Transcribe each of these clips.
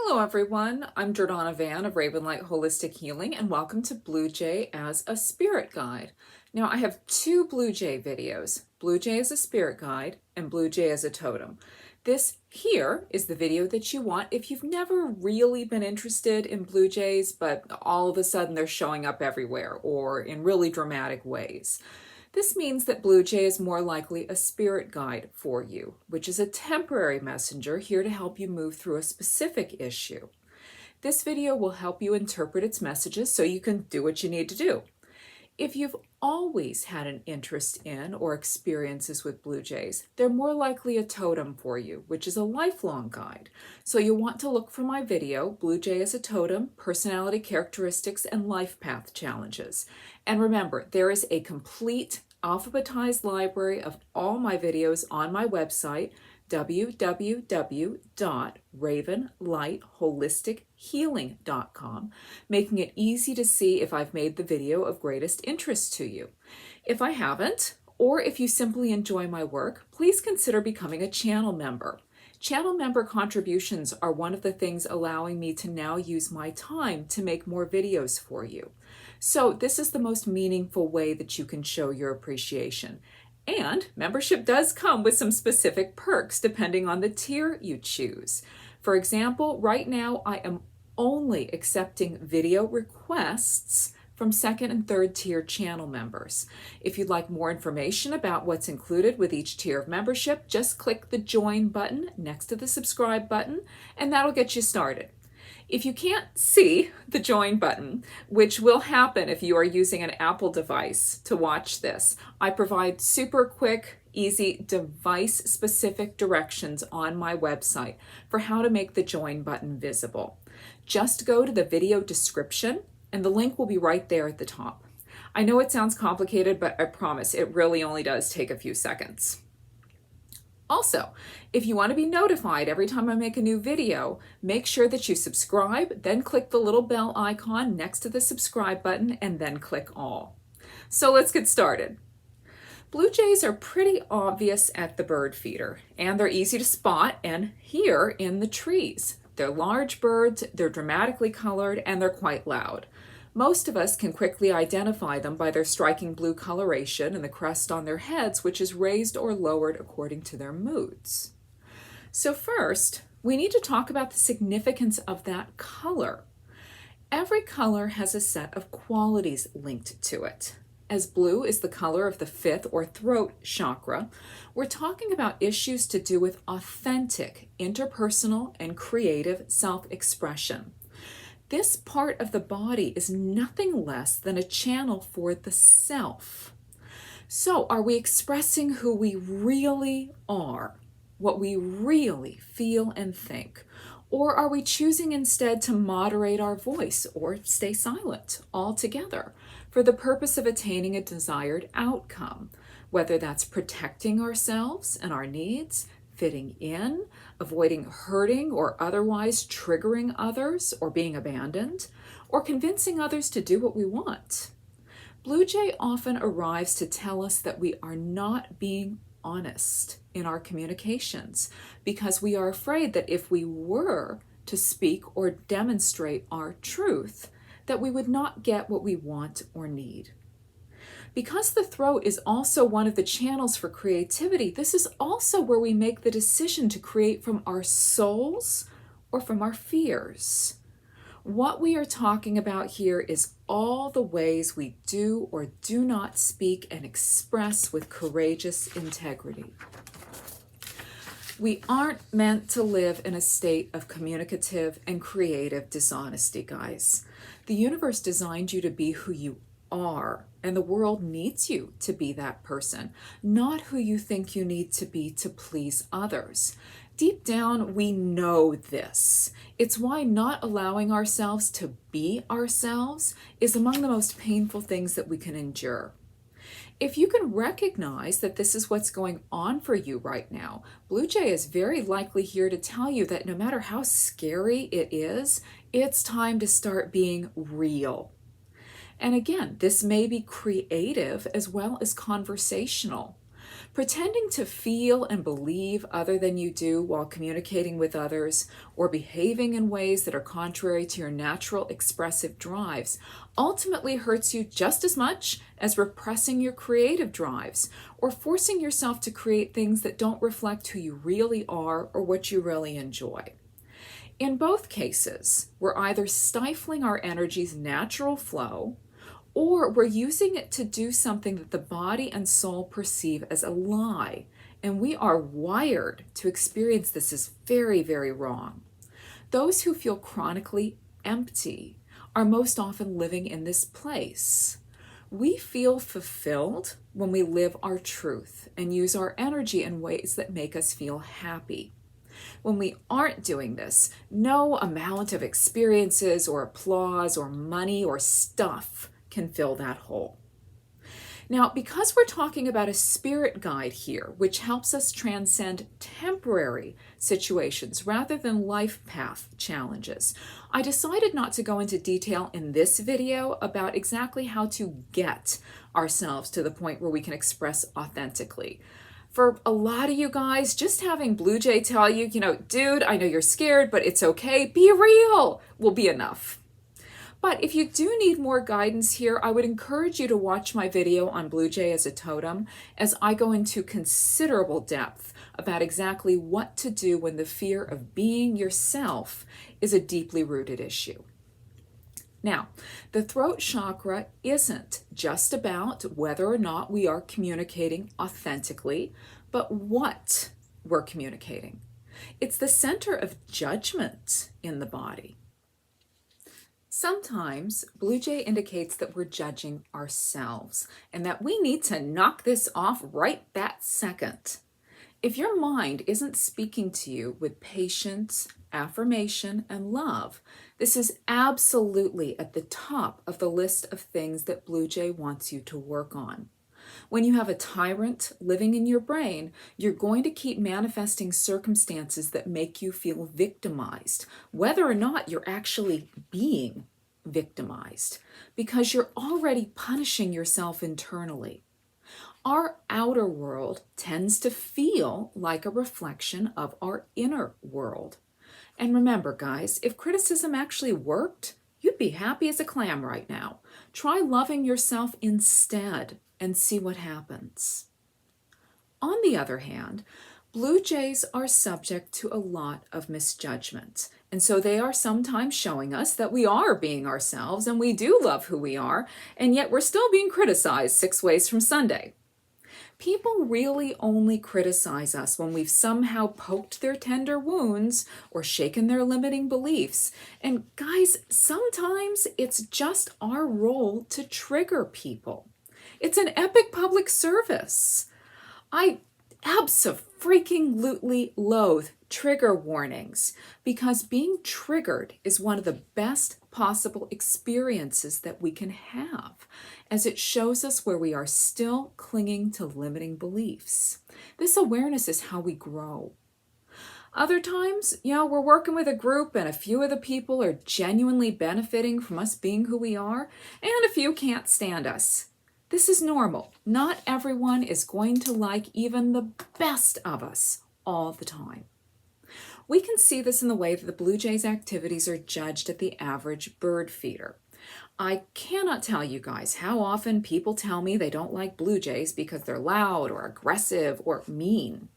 Hello everyone, I'm Jordana Van of Ravenlight Holistic Healing and welcome to Blue Jay as a Spirit Guide. Now I have two Blue Jay videos, Blue Jay as a Spirit Guide and Blue Jay as a Totem. This here is the video that you want if you've never really been interested in Blue Jays, but all of a sudden they're showing up everywhere or in really dramatic ways. This means that Blue Jay is more likely a spirit guide for you, which is a temporary messenger here to help you move through a specific issue. This video will help you interpret its messages so you can do what you need to do. If you've always had an interest in or experiences with Blue Jays, they're more likely a totem for you, which is a lifelong guide. So you'll want to look for my video, Blue Jay as a Totem, Personality Characteristics and Life Path Challenges. And remember, there is a complete alphabetized library of all my videos on my website, www.ravenlightholistichealing.com, making it easy to see if I've made the video of greatest interest to you. If I haven't, or if you simply enjoy my work, please consider becoming a channel member. Channel member contributions are one of the things allowing me to now use my time to make more videos for you. So this is the most meaningful way that you can show your appreciation. And membership does come with some specific perks depending on the tier you choose. For example, right now I am only accepting video requests from second and third tier channel members. If you'd like more information about what's included with each tier of membership, just click the join button next to the subscribe button and that'll get you started. If you can't see the join button, which will happen if you are using an Apple device to watch this, I provide super quick, easy, device-specific directions on my website for how to make the join button visible. Just go to the video description and the link will be right there at the top. I know it sounds complicated, but I promise it really only does take a few seconds. Also, if you want to be notified every time I make a new video, make sure that you subscribe, then click the little bell icon next to the subscribe button, and then click all. So let's get started. Blue jays are pretty obvious at the bird feeder, and they're easy to spot and hear in the trees. They're large birds, they're dramatically colored, and they're quite loud. Most of us can quickly identify them by their striking blue coloration and the crest on their heads, which is raised or lowered according to their moods. So first, we need to talk about the significance of that color. Every color has a set of qualities linked to it. As blue is the color of the fifth or throat chakra, we're talking about issues to do with authentic, interpersonal, and creative self-expression. This part of the body is nothing less than a channel for the self. So are we expressing who we really are, what we really feel and think? Or are we choosing instead to moderate our voice or stay silent altogether for the purpose of attaining a desired outcome, whether that's protecting ourselves and our needs, fitting in, avoiding hurting or otherwise triggering others or being abandoned, or convincing others to do what we want? Blue jay often arrives to tell us that we are not being honest in our communications because we are afraid that if we were to speak or demonstrate our truth, that we would not get what we want or need. Because the throat is also one of the channels for creativity, this is also where we make the decision to create from our souls or from our fears. What we are talking about here is all the ways we do or do not speak and express with courageous integrity. We aren't meant to live in a state of communicative and creative dishonesty, guys. The universe designed you to be who you are, and the world needs you to be that person, not who you think you need to be to please others. Deep down, we know this. It's why not allowing ourselves to be ourselves is among the most painful things that we can endure. If you can recognize that this is what's going on for you right now, Blue Jay is very likely here to tell you that no matter how scary it is, it's time to start being real. And again, this may be creative as well as conversational. Pretending to feel and believe other than you do while communicating with others, or behaving in ways that are contrary to your natural expressive drives, ultimately hurts you just as much as repressing your creative drives, or forcing yourself to create things that don't reflect who you really are or what you really enjoy. In both cases, we're either stifling our energy's natural flow, or we're using it to do something that the body and soul perceive as a lie, and we are wired to experience this as very, very wrong. Those who feel chronically empty are most often living in this place. We feel fulfilled when we live our truth and use our energy in ways that make us feel happy. When we aren't doing this, no amount of experiences or applause or money or stuff can fill that hole. Now, because we're talking about a spirit guide here, which helps us transcend temporary situations rather than life path challenges, I decided not to go into detail in this video about exactly how to get ourselves to the point where we can express authentically. For a lot of you guys, just having Blue Jay tell you, dude, I know you're scared, but it's okay, be real, will be enough. But if you do need more guidance here, I would encourage you to watch my video on Blue Jay as a totem, as I go into considerable depth about exactly what to do when the fear of being yourself is a deeply rooted issue. Now, the throat chakra isn't just about whether or not we are communicating authentically, but what we're communicating. It's the center of judgment in the body. Sometimes Blue Jay indicates that we're judging ourselves and that we need to knock this off right that second. If your mind isn't speaking to you with patience, affirmation, and love, this is absolutely at the top of the list of things that Blue Jay wants you to work on. When you have a tyrant living in your brain, you're going to keep manifesting circumstances that make you feel victimized, whether or not you're actually being victimized, because you're already punishing yourself internally. Our outer world tends to feel like a reflection of our inner world. And remember, guys, if criticism actually worked, you'd be happy as a clam right now. Try loving yourself instead and see what happens. On the other hand, Blue Jays are subject to a lot of misjudgment, and so they are sometimes showing us that we are being ourselves and we do love who we are, and yet we're still being criticized 6 ways from Sunday. People really only criticize us when we've somehow poked their tender wounds or shaken their limiting beliefs. And guys, sometimes it's just our role to trigger people. It's an epic public service. I abso-freaking-lutely loathe trigger warnings because being triggered is one of the best possible experiences that we can have, as it shows us where we are still clinging to limiting beliefs. This awareness is how we grow. Other times, we're working with a group and a few of the people are genuinely benefiting from us being who we are, and a few can't stand us. This is normal. Not everyone is going to like even the best of us all the time. We can see this in the way that the Blue Jay's activities are judged at the average bird feeder. I cannot tell you guys how often people tell me they don't like Blue Jays because they're loud or aggressive or mean.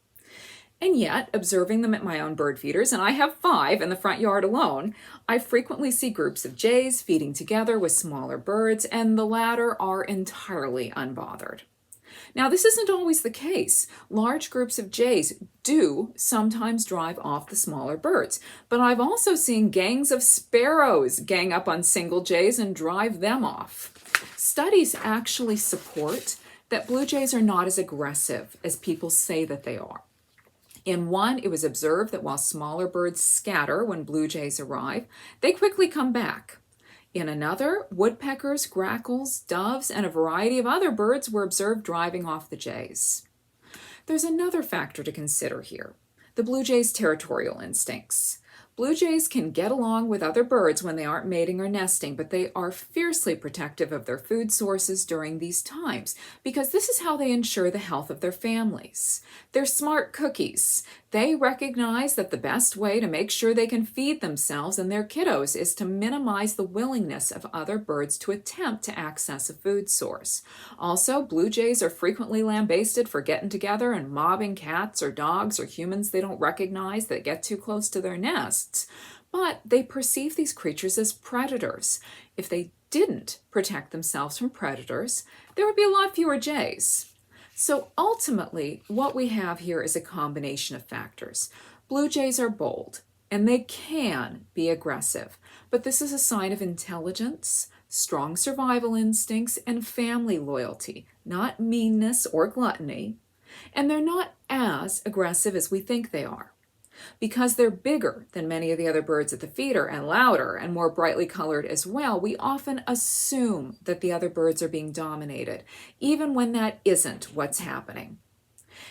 And yet, observing them at my own bird feeders, and I have 5 in the front yard alone, I frequently see groups of jays feeding together with smaller birds, and the latter are entirely unbothered. Now, this isn't always the case. Large groups of jays do sometimes drive off the smaller birds, but I've also seen gangs of sparrows gang up on single jays and drive them off. Studies actually support that Blue Jays are not as aggressive as people say that they are. In one, it was observed that while smaller birds scatter when Blue Jays arrive, they quickly come back. In another, woodpeckers, grackles, doves, and a variety of other birds were observed driving off the jays. There's another factor to consider here: the Blue Jay's territorial instincts. Blue jays can get along with other birds when they aren't mating or nesting, but they are fiercely protective of their food sources during these times because this is how they ensure the health of their families. They're smart cookies. They recognize that the best way to make sure they can feed themselves and their kiddos is to minimize the willingness of other birds to attempt to access a food source. Also, blue jays are frequently lambasted for getting together and mobbing cats or dogs or humans they don't recognize that get too close to their nests. But they perceive these creatures as predators. If they didn't protect themselves from predators, there would be a lot fewer jays. So ultimately, what we have here is a combination of factors. Blue jays are bold, and they can be aggressive, but this is a sign of intelligence, strong survival instincts, and family loyalty, not meanness or gluttony. And they're not as aggressive as we think they are. Because they're bigger than many of the other birds at the feeder and louder and more brightly colored as well, we often assume that the other birds are being dominated, even when that isn't what's happening.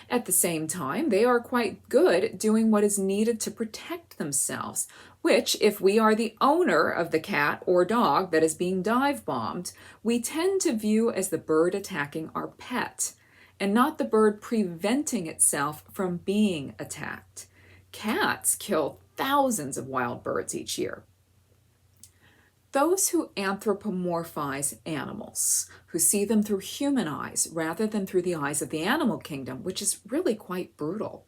At the same time, they are quite good at doing what is needed to protect themselves, which, if we are the owner of the cat or dog that is being dive bombed, we tend to view as the bird attacking our pet, and not the bird preventing itself from being attacked. Cats kill thousands of wild birds each year. Those who anthropomorphize animals, who see them through human eyes rather than through the eyes of the animal kingdom, which is really quite brutal,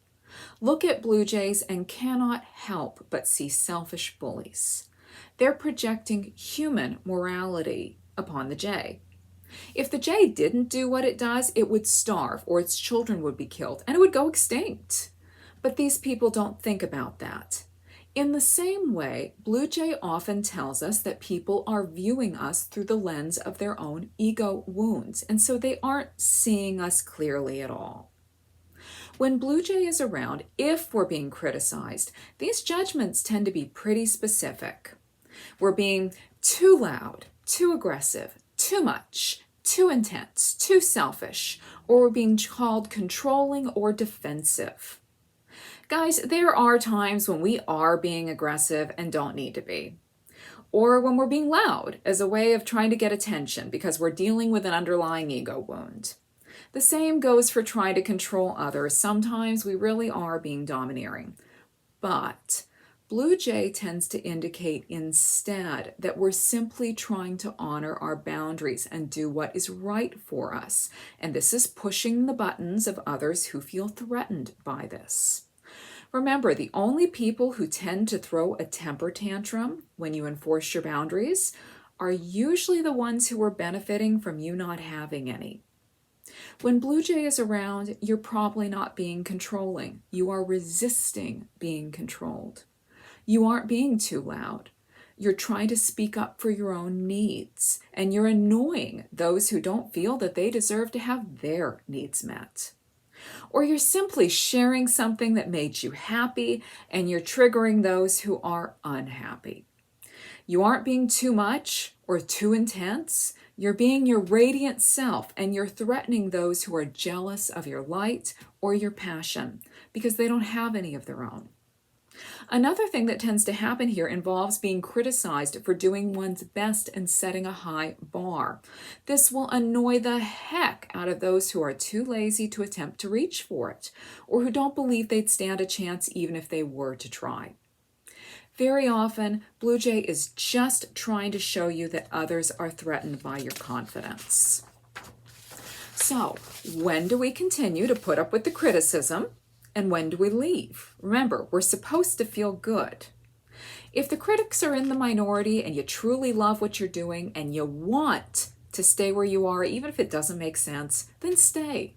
look at blue jays and cannot help but see selfish bullies. They're projecting human morality upon the jay. If the jay didn't do what it does, it would starve or its children would be killed and it would go extinct. But these people don't think about that. In the same way, blue jay often tells us that people are viewing us through the lens of their own ego wounds, and so they aren't seeing us clearly at all. When blue jay is around, if we're being criticized, these judgments tend to be pretty specific. We're being too loud, too aggressive, too much, too intense, too selfish, or we're being called controlling or defensive. Guys, there are times when we are being aggressive and don't need to be. Or when we're being loud as a way of trying to get attention because we're dealing with an underlying ego wound. The same goes for trying to control others. Sometimes we really are being domineering. But blue jay tends to indicate instead that we're simply trying to honor our boundaries and do what is right for us. And this is pushing the buttons of others who feel threatened by this. Remember, the only people who tend to throw a temper tantrum when you enforce your boundaries are usually the ones who are benefiting from you not having any. When blue jay is around, you're probably not being controlling. You are resisting being controlled. You aren't being too loud. You're trying to speak up for your own needs, and you're annoying those who don't feel that they deserve to have their needs met. Or you're simply sharing something that made you happy and you're triggering those who are unhappy. You aren't being too much or too intense. You're being your radiant self and you're threatening those who are jealous of your light or your passion because they don't have any of their own. Another thing that tends to happen here involves being criticized for doing one's best and setting a high bar. This will annoy the heck out of those who are too lazy to attempt to reach for it, or who don't believe they'd stand a chance even if they were to try. Very often, blue jay is just trying to show you that others are threatened by your confidence. So, when do we continue to put up with the criticism? And when do we leave? Remember, we're supposed to feel good. If the critics are in the minority and you truly love what you're doing and you want to stay where you are, even if it doesn't make sense, then stay.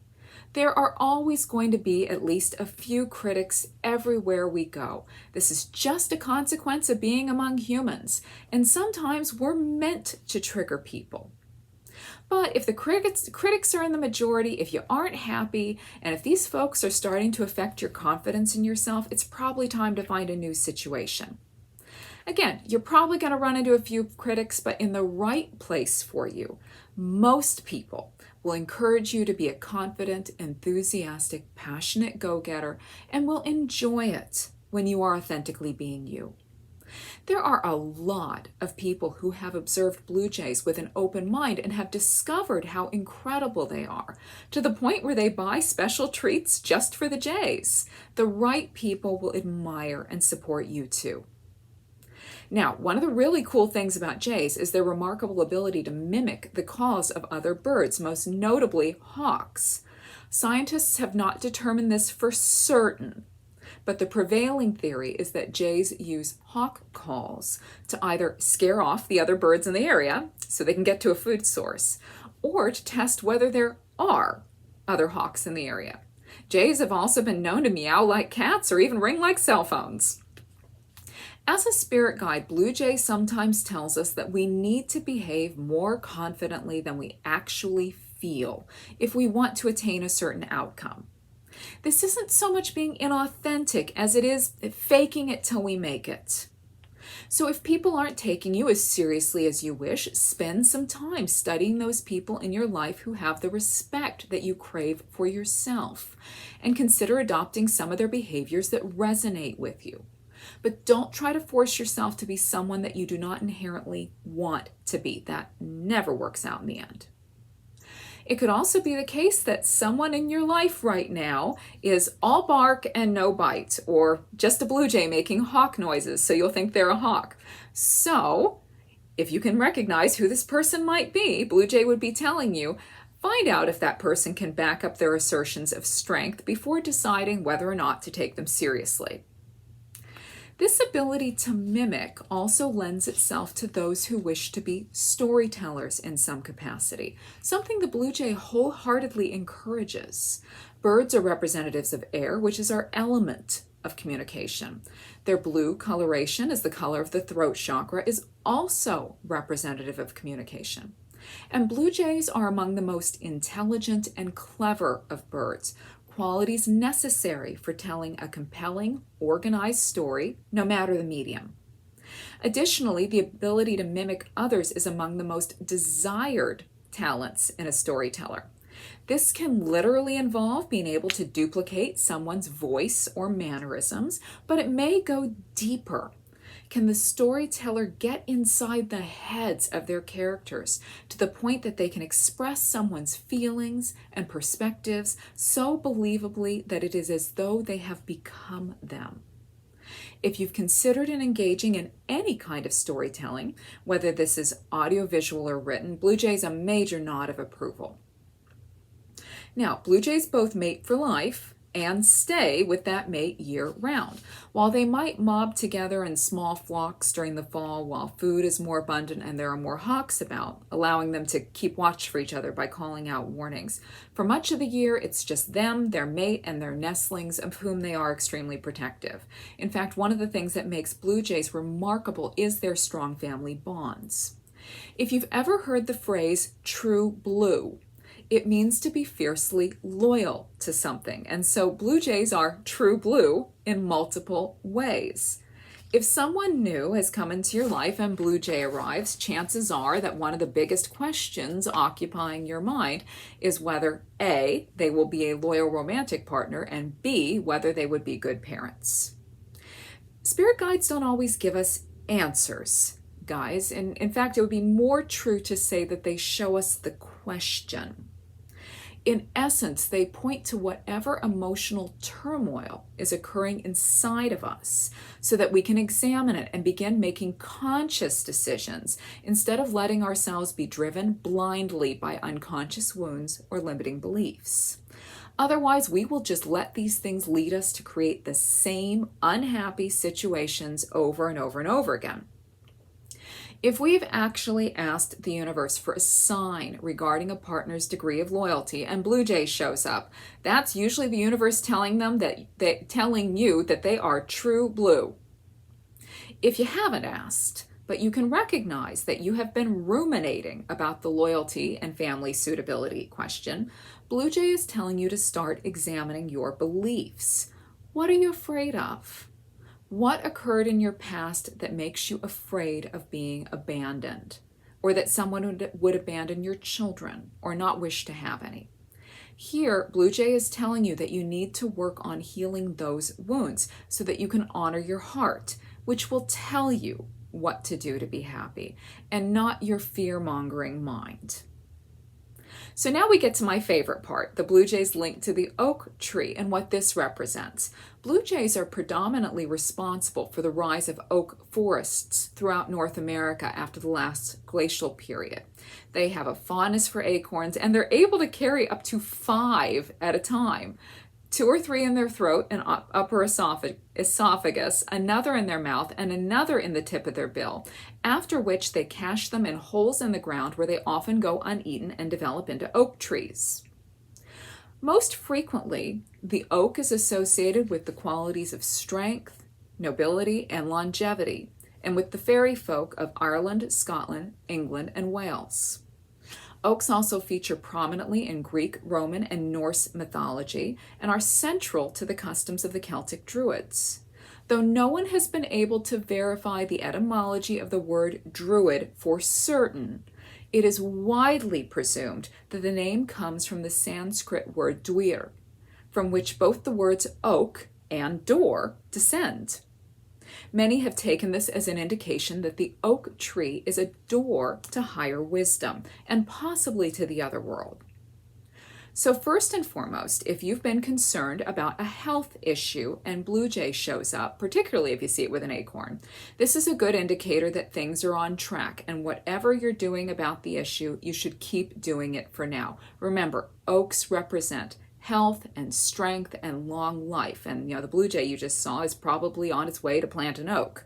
There are always going to be at least a few critics everywhere we go. This is just a consequence of being among humans, and sometimes we're meant to trigger people. But if the critics are in the majority, if you aren't happy, and if these folks are starting to affect your confidence in yourself, it's probably time to find a new situation. Again, you're probably going to run into a few critics, but in the right place for you. Most people will encourage you to be a confident, enthusiastic, passionate go-getter and will enjoy it when you are authentically being you. There are a lot of people who have observed blue jays with an open mind and have discovered how incredible they are, to the point where they buy special treats just for the jays. The right people will admire and support you too. Now, one of the really cool things about jays is their remarkable ability to mimic the calls of other birds, most notably hawks. Scientists have not determined this for certain, but the prevailing theory is that jays use hawk calls to either scare off the other birds in the area so they can get to a food source, or to test whether there are other hawks in the area. Jays have also been known to meow like cats or even ring like cell phones. As a spirit guide, Blue Jay sometimes tells us that we need to behave more confidently than we actually feel if we want to attain a certain outcome. This isn't so much being inauthentic as it is faking it till we make it. So if people aren't taking you as seriously as you wish, spend some time studying those people in your life who have the respect that you crave for yourself, and consider adopting some of their behaviors that resonate with you. But don't try to force yourself to be someone that you do not inherently want to be. That never works out in the end. It could also be the case that someone in your life right now is all bark and no bite, or just a blue jay making hawk noises, so you'll think they're a hawk. So, if you can recognize who this person might be, Blue Jay would be telling you, find out if that person can back up their assertions of strength before deciding whether or not to take them seriously. This ability to mimic also lends itself to those who wish to be storytellers in some capacity, something the blue jay wholeheartedly encourages. Birds are representatives of air, which is our element of communication. Their blue coloration, as the color of the throat chakra, is also representative of communication. And blue jays are among the most intelligent and clever of birds, qualities necessary for telling a compelling, organized story, no matter the medium. Additionally, the ability to mimic others is among the most desired talents in a storyteller. This can literally involve being able to duplicate someone's voice or mannerisms, but it may go deeper. Can the storyteller get inside the heads of their characters to the point that they can express someone's feelings and perspectives so believably that it is as though they have become them? If you've considered and engaging in any kind of storytelling, whether this is audiovisual or written, Blue Jay's a major nod of approval. Now, blue jays both mate for life and stay with that mate year-round. While they might mob together in small flocks during the fall while food is more abundant and there are more hawks about, allowing them to keep watch for each other by calling out warnings, for much of the year it's just them, their mate, and their nestlings, of whom they are extremely protective. In fact, one of the things that makes blue jays remarkable is their strong family bonds. If you've ever heard the phrase true blue, it means to be fiercely loyal to something. And so blue jays are true blue in multiple ways. If someone new has come into your life and blue jay arrives, chances are that one of the biggest questions occupying your mind is whether A, they will be a loyal romantic partner, and B, whether they would be good parents. Spirit guides don't always give us answers, guys. And in fact, it would be more true to say that they show us the question. In essence, they point to whatever emotional turmoil is occurring inside of us so that we can examine it and begin making conscious decisions instead of letting ourselves be driven blindly by unconscious wounds or limiting beliefs. Otherwise, we will just let these things lead us to create the same unhappy situations over and over and over again. If we've actually asked the universe for a sign regarding a partner's degree of loyalty and blue jay shows up, that's usually the universe telling you that they are true blue. If you haven't asked, but you can recognize that you have been ruminating about the loyalty and family suitability question, blue jay is telling you to start examining your beliefs. What are you afraid of? What occurred in your past that makes you afraid of being abandoned, or that someone would abandon your children or not wish to have any? Here, Blue Jay is telling you that you need to work on healing those wounds so that you can honor your heart, which will tell you what to do to be happy, and not your fear-mongering mind. So now we get to my favorite part, the blue jays linked to the oak tree and what this represents. Blue jays are predominantly responsible for the rise of oak forests throughout North America after the last glacial period. They have a fondness for acorns, and they're able to carry up to 5 at a time. 2 or 3 in their throat and upper esophagus, another in their mouth, and another in the tip of their bill, after which they cache them in holes in the ground where they often go uneaten and develop into oak trees. Most frequently, the oak is associated with the qualities of strength, nobility, and longevity, and with the fairy folk of Ireland, Scotland, England, and Wales. Oaks also feature prominently in Greek, Roman, and Norse mythology and are central to the customs of the Celtic Druids. Though no one has been able to verify the etymology of the word druid for certain, it is widely presumed that the name comes from the Sanskrit word dwir, from which both the words oak and door descend. Many have taken this as an indication that the oak tree is a door to higher wisdom and possibly to the other world. So first and foremost, if you've been concerned about a health issue and blue jay shows up, particularly if you see it with an acorn, this is a good indicator that things are on track, and whatever you're doing about the issue, you should keep doing it for now. Remember, oaks represent health and strength and long life. And the blue jay you just saw is probably on its way to plant an oak.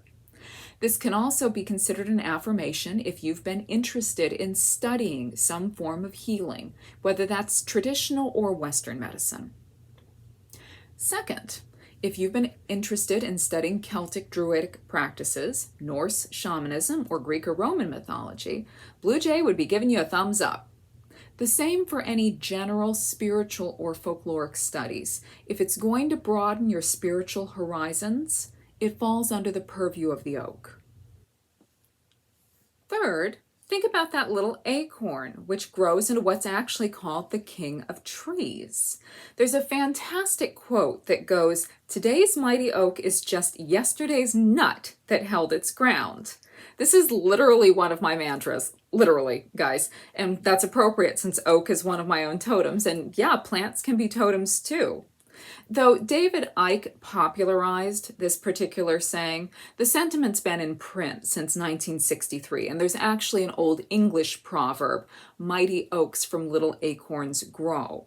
This can also be considered an affirmation if you've been interested in studying some form of healing, whether that's traditional or Western medicine. Second, if you've been interested in studying Celtic Druidic practices, Norse shamanism, or Greek or Roman mythology, blue jay would be giving you a thumbs up. The same for any general spiritual or folkloric studies. If it's going to broaden your spiritual horizons, it falls under the purview of the oak. Third, think about that little acorn, which grows into what's actually called the king of trees. There's a fantastic quote that goes, "Today's mighty oak is just yesterday's nut that held its ground." This is literally one of my mantras, literally, guys, and that's appropriate since oak is one of my own totems, and yeah, plants can be totems too. Though David Icke popularized this particular saying, the sentiment's been in print since 1963, and there's actually an old English proverb, "Mighty oaks from little acorns grow."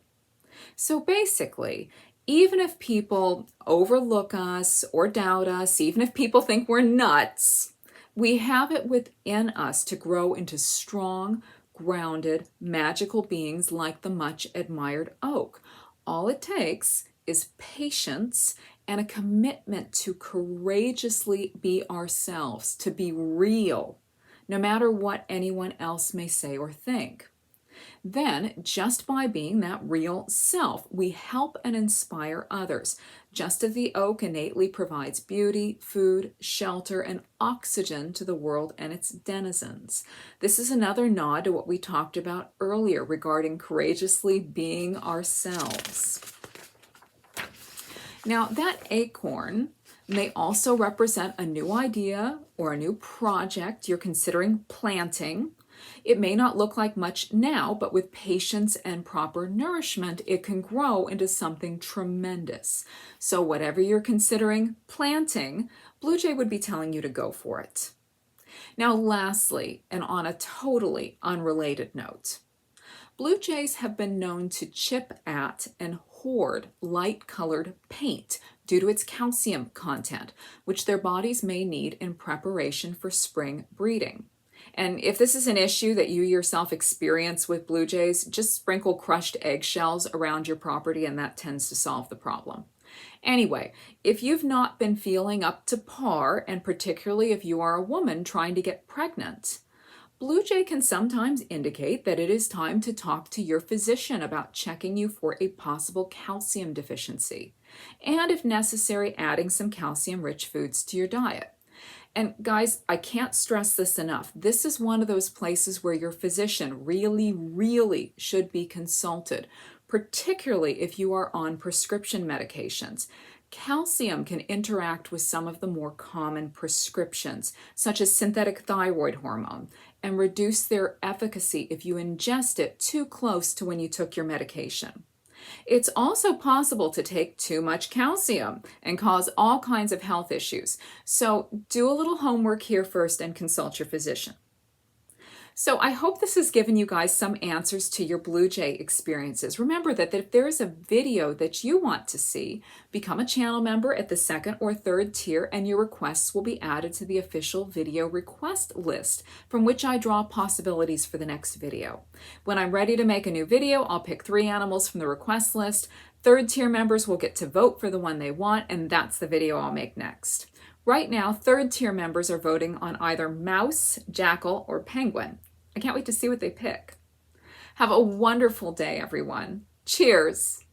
So basically, even if people overlook us or doubt us, even if people think we're nuts, we have it within us to grow into strong, grounded, magical beings like the much admired oak. All it takes is patience and a commitment to courageously be ourselves, to be real, no matter what anyone else may say or think. Then, just by being that real self, we help and inspire others, just as the oak innately provides beauty, food, shelter, and oxygen to the world and its denizens. This is another nod to what we talked about earlier regarding courageously being ourselves. Now, that acorn may also represent a new idea or a new project you're considering planting. It may not look like much now, but with patience and proper nourishment, it can grow into something tremendous. So whatever you're considering planting, blue jay would be telling you to go for it. Now, lastly, and on a totally unrelated note, blue jays have been known to chip at and hoard light-colored paint due to its calcium content, which their bodies may need in preparation for spring breeding. And if this is an issue that you yourself experience with blue jays, just sprinkle crushed eggshells around your property and that tends to solve the problem. Anyway, if you've not been feeling up to par, and particularly if you are a woman trying to get pregnant, blue jay can sometimes indicate that it is time to talk to your physician about checking you for a possible calcium deficiency, and if necessary, adding some calcium-rich foods to your diet. And guys, I can't stress this enough. This is one of those places where your physician really, really should be consulted, particularly if you are on prescription medications. Calcium can interact with some of the more common prescriptions, such as synthetic thyroid hormone, and reduce their efficacy if you ingest it too close to when you took your medication. It's also possible to take too much calcium and cause all kinds of health issues. So do a little homework here first and consult your physician. So I hope this has given you guys some answers to your Blue Jay experiences. Remember that if there is a video that you want to see, become a channel member at the 2nd or 3rd tier and your requests will be added to the official video request list from which I draw possibilities for the next video. When I'm ready to make a new video, I'll pick 3 animals from the request list. 3rd tier members will get to vote for the one they want, and that's the video I'll make next. Right now, 3rd tier members are voting on either mouse, jackal, or penguin. I can't wait to see what they pick. Have a wonderful day, everyone. Cheers!